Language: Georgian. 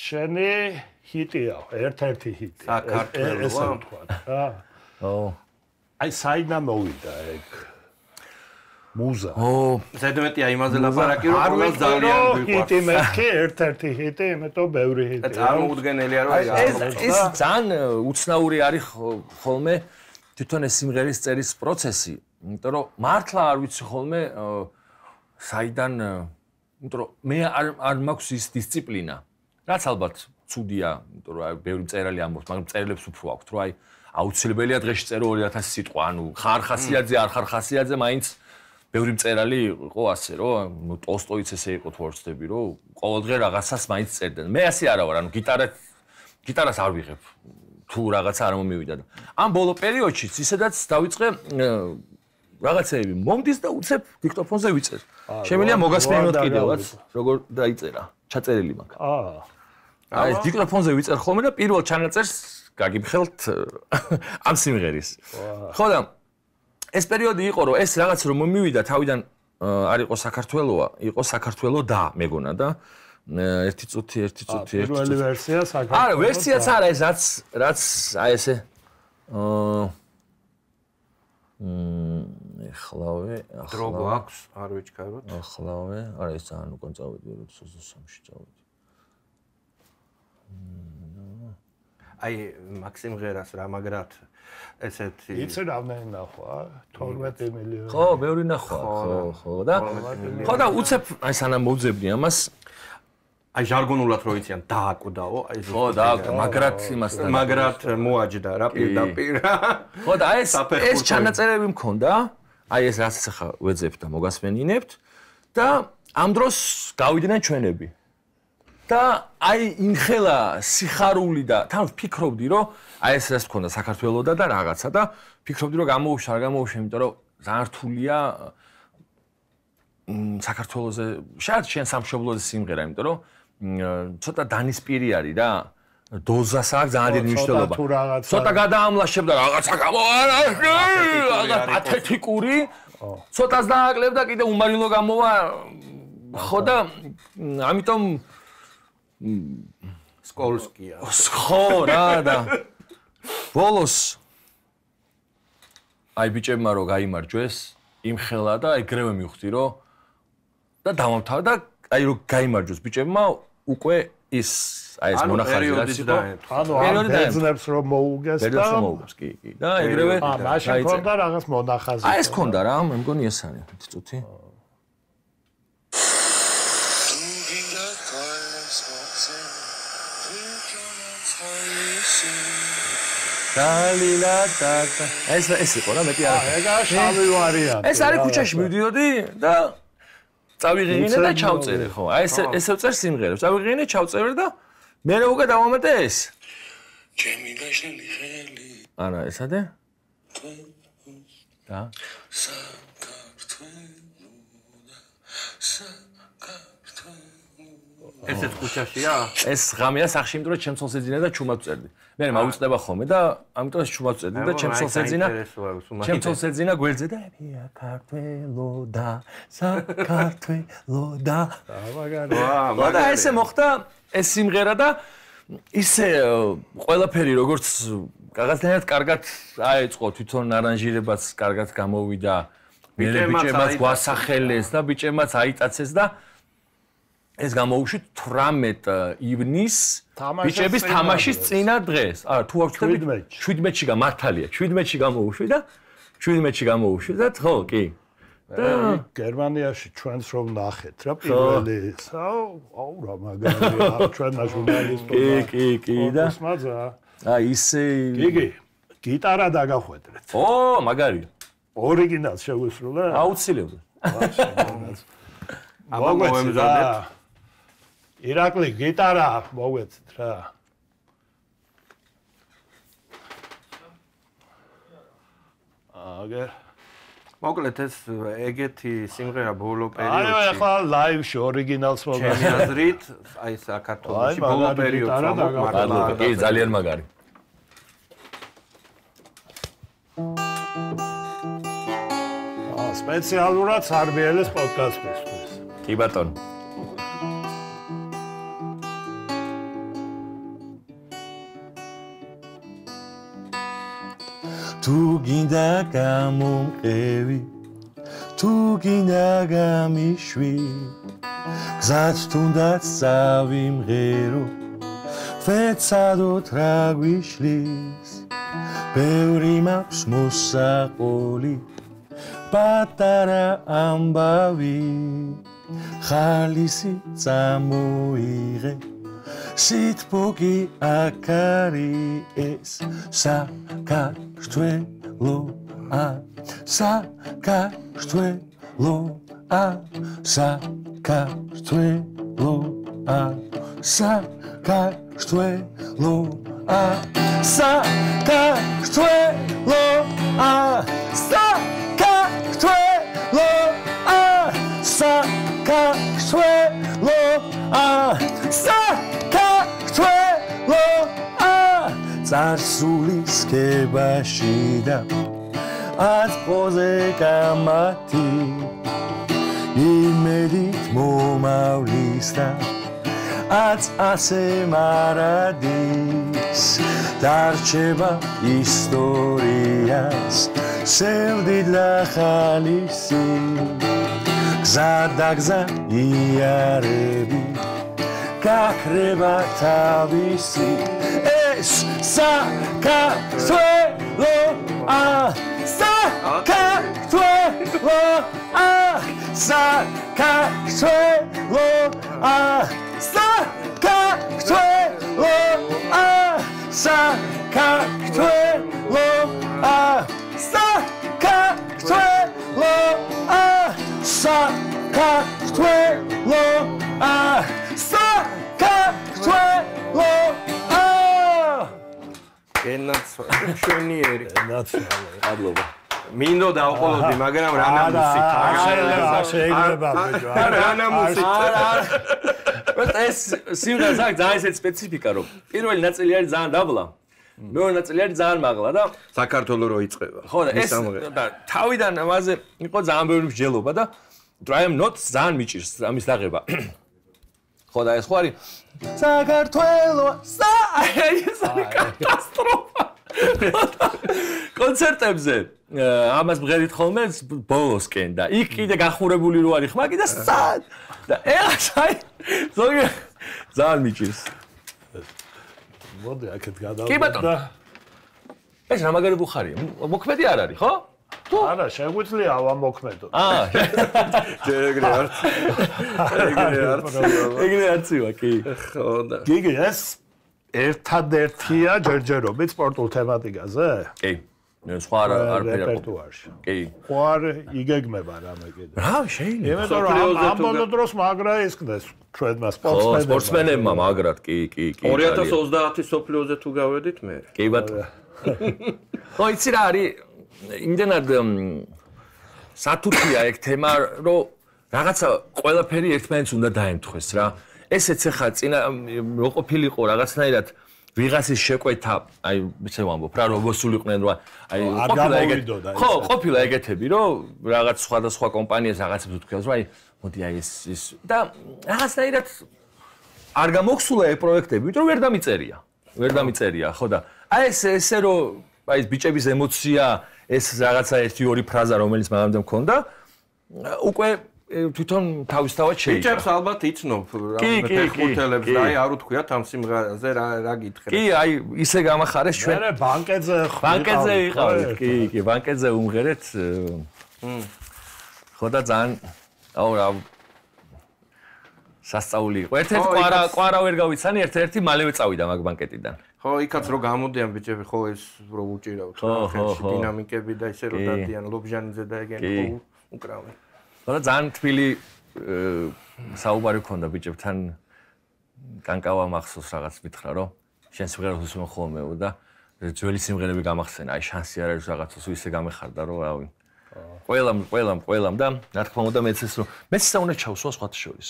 შენი ჰიტია, ერთ-ერთი ჰიტი. საქართველოს რა. აი საიდან მოვიდა ეგ მუზა. ზედმეტი აი იმაზე ლაპარაკი რომ ყველას ძალიან გვიყვარს. ჰიტი მეთქი, ერთ-ერთი ჰიტი, იმიტომ ბევრი ჰიტი. წარმოუდგენელია რომ ეს ძალიან უცნაური არის ხოლმე თვითონ ეს სიმღერის წერის პროცესი, იმიტომ რომ მართლა არ ვიცი ხოლმე საიდან, იმიტომ რომ მე არ მაქვს ის დისციპლინა. რაც ალბათ ცუდია, იმიტომ რომ ბევრი მწერალი ამბობს, მაგრამ მწერლებს უფრო აქვთ, რომ აი აუცილებელია დღეში წერო 2000 სიტყვა, ანუ ხარ ხასიათზე, არ ხარ ხასიათზე, მაინც ბევრი მწერალი იყო ასე, რომ ტოლსტოიც ესე იყო თუ არ ვცდები, რომ ყოველდღე რაღაცას მაინც წერდნენ. მე ასე არა ვარ, ანუ გიტარას არ ვიღებ. თუ რაღაცა არ მომივიდა და ამ ბოლო პერიოდში ისედაც დავიწყე რაღაცეები მომდის და უცებ დიქტოფონზე ვიწერ. შემიძლია მოგასმენოთ კიდევაც როგორ დაიწერა, ჩაწერილი მაქვს. აი ეს დიქტოფონზე ვიწერ ხოლმე და პირველ ჩანაწერს გაგიფხელთ ამ სიმღერის. ხო და ეს პერიოდი იყო რომ ეს რაღაც რომ მომივიდა თავიდან არ იყო საქართველოა, იყო საქართველო და მეგონა და ერთი წუთი. პირველი ვერსია საქართველოს. არა, ვერსიაც არა ეს რაც აი ესე ახლავე დრო გვაქვს, არ ვიჩქაროთ. ახლავე, არა ეს ძალიან უკან წავედი 2023-ში წავედი. აი მაქსიმ ღერას რა მაგრად ესეთი იცი რამდენი ნახვა? 12 მილიონი. ხო, ბევრი ნახვა, ხო და ხო და უცებ აი სანამ მოვძებნი ამას აი ჟარგონულად რო იციან დააკვდაო, აი ხო დააკვდა, მაგრად იმასთან. მაგრად მოაჯდა რა პირდაპირ. ხო და ეს ჩანაწერები მქონდა, აი ეს რაც ახლა ვეძებთ და მოგასმენინებთ და ამ დროს გავიდნენ ჩვენები. და აი იმხელა სიხარული და თან ვფიქრობდი რომ აი ეს რაც მქონდა საქართველოსდა და რაღაცა და ფიქრობდი რომ გამოუშვა, არ გამოუშვა, იმიტომ რომ ძალიან რთულია საქართველოსზე შარდ შენ სამშობლოზე სიმღერა, იმიტომ რომ ცოტა დანისპირი არის რა. დოზას აქვს ძალიან დიდი მნიშვნელობა. ცოტა გადაამლაშებდა რაღაცა გამოარა, რაღაც პათეტიკური. ცოტას დააკლებდა კიდე უმარილო გამოვა. ხო და ამიტომ სკოლსკია. ხო რა და ბოლოს აი ბიჭებმა რო გაიმარჯვეს იმხელა და ეგრევე მივხვდი რომ და დავამთავრე და აი რო გაიმარჯვეს ბიჭებმა უკვე ის აი ეს მონახაზი რაც იყო ანუ ამ ბერძნებს რომ მოუგეს და ბერძნებს მოუგეს კი და ეგრევე მაშინ ქონდა რაღაც მონახაზი აი ეს ქონდა რა მე მგონი ეს არის ერთი წუთი დალილა და ეს იყო რა მეტი არა ეგა შავი ვარიანტი ეს არის ქუჩაში მივდიოდი და წავიღინე და ჩავწერე ხო აი ეს ვწერ სიმღერებს წავიღინე ჩავწერე და მე რა უკვე დავამატე ეს ჩემი გაშლილი ხელი არა ესადე და ესეც ქუჩაშია ეს ღამეა სახში იმიტომ რომ ჩემსოლს ეძინა და ჩუმად წერდი მე მოვუწდება ხოლმე და ამიტომ ეს ჩუმად წერდი და ჩემსოლს ეძინა გვერდზე და საქართველო და საქართველო და და ესე მოხდა ეს სიმღერა და ისე ყველაფერი როგორც რაღაცნაირად კარგად აეწყო თვითონ არანჟირებაც კარგად გამოვიდა ბიჭებმაც გვასახელეს და ბიჭებმაც აიტაცეს და ეს გამოუშვით 18 ივნის ბიჭების თამაშის წინა დღეს. არა, თუ არ ვწდები 17-ში მართალია, 17-ში გამოუშვი და 17-ში გამოუშვი და ხო, კი. და გერმანიაში ჩვენს რომ ნახეთ რა პირველი. აუ რა მაგარია, ჩვენმა ჟურნალისტებმა. კი და აი ისე გიგი, გიტარა დაგახვედრეთ. ო, მაგარია. ორიგინალს შევისრულე? აუცილებლად. აბა მოვემზადეთ. ირაკლი გიტარა მოვეცით რა. აგერ მოკლედ ეს ეგეთი სიმღერა ბოლო პერიოდში. აი ახლა ლაივში ორიგინალს მოგა. ჩემი აზრით, აი საქართველოში ბოლო პერიოდში მაგარი. კი, ძალიან მაგარი. სპეციალურად სარბიელის პოდკასტისთვის. კი ბატონო. თუ გინდა გამომყევი თუ გინდა გამიშვი გზაც თუნდაც წავიმღერო ვეცადოთ რა გვიშლის ბევრი მაქვს მოსაყოლი პატარა ამბავი ხალისი წამოიღე სიტბოგი აკარი ეს საქართველოა საქართველოა საქართველოა საქართველოა წარსულის ქებაში და აწყოზე გამათი იმედით მომავლის და ასე მარადის დარჩება ისტორიას სევდით და ხალისი გზა და გზა იარები გაქრება თავისი ეს საქართველოა საქართველოა საქართველოა საქართველოა საქართველოა ენაც შვენიერი აბლობა მინდო დავყოლოდი მაგრამ რანამუსით შეიძლება ბიჭო რანამუსით ეს სიმღერას აქვს ძალიან ისეთი სპეციფიკა რომ პირველი ნაწილი არის ძალიან დაბლა მეორე ნაწილი არის ძალიან მაღლა და საქართველოს რო იწყება ხო და ეს და თავიდან ამაზე იყო ძალიან ბევრი მსჯელობა და I am not ძალიან მიჭირს ამის დაღება ხო და ეს ხო არის საქართველოს ეს არის კატასტროფა კონცერტებზე ამას მღერით ხოლმე ბოლოსკენ და იქ კიდე გახურებული რო არის ხმა კიდე სად და ეს აი ზოგი ძალიან მიჭირს მოდი აქეთ გადავიდე კი ბატონო ეს რა მაგარი ბუხარია მოქმედი არ არის ხო არა შეგვიძლია ავამოქმედო ეგრე არცივა კი ხო და გიგი ეს ერთადერთია ჯერჯერობით სპორტულ თემატიკაზე კი სხვა არ რეპერტუარში კი ხო არ იგეგმება რამე კიდე რა შეიძლება იმიტომ რომ ამ ბოლო დროს მაგრა ისკდეს ჩვენმა სპორტსმენებმა მაგრად კი 2030 სოფლიოზე თუ გავედით მე კი ბატონო ხო იცი რა არის იმდენად სათუთია ეგ თემა რომ რაღაცა ყველაფერი ერთმანეთს უნდა დაემთხვეს რა ესეც ახლა წინა რო ყოფილიყო რაღაცნაირად ვიღაცის შეკვეთა აი ისე ვამბობ რა რომ მოსულიყვნენ რა აი ხო ყოფილა ეგეთები რომ რაღაც სხვადასხვა კომპანიას რაღაცებს უთქვას რომ აი მოდი აი ეს და რაღაცნაირად არ გამოგსულა ეგ პროექტები იმიტომ რომ ვერ დამიწერია ხო და აი ესე რომ აი ეს ბიჭების ემოცია ეს რაღაცა 1-2 ფრაზა რომელიც მაგამდე მქონდა უკვე თვითონ თავისთავად შეიძლება ბიჭებს ალბათ იცნობ რამე ხუთელებს და აი არ უთქვიათ ამ სიმღერაზე რა გითხრათ კი აი ისე გამახარეს ჩვენ მე ბანკეტზე ვიყავით კი ბანკეტზე უმღერეთ ხო და ძალიან აუ რა სასწაული იყო ერთ-ერთი კვარა ვერ გავიცანი ერთ-ერთი მალევე წავიდა მაგ ბანკეტიდან ხო იქაც რო გამოდიან ბიჭები ხო ეს რო უჭირავთ ხელში დინამიკები და ისე რო დადიან ლობჟანიძე და ეგენი ხო უკრავენ ხო და ძალიან თბილი საუბარი ქონდა ბიჭებთან კანკავა მახსოვს რაღაც მითხრა რომ შენ სიმღერას უსმენ ხოლმეო და ძველი სიმღერები გამახსენა აი შანსი არ არის რაღაცას ისე გამეხარდა რომ რავი ყველამ და რა თქმა უნდა მეც ეს რომ მეც საუნდტრეკს ჩავსვა სხვათა შორის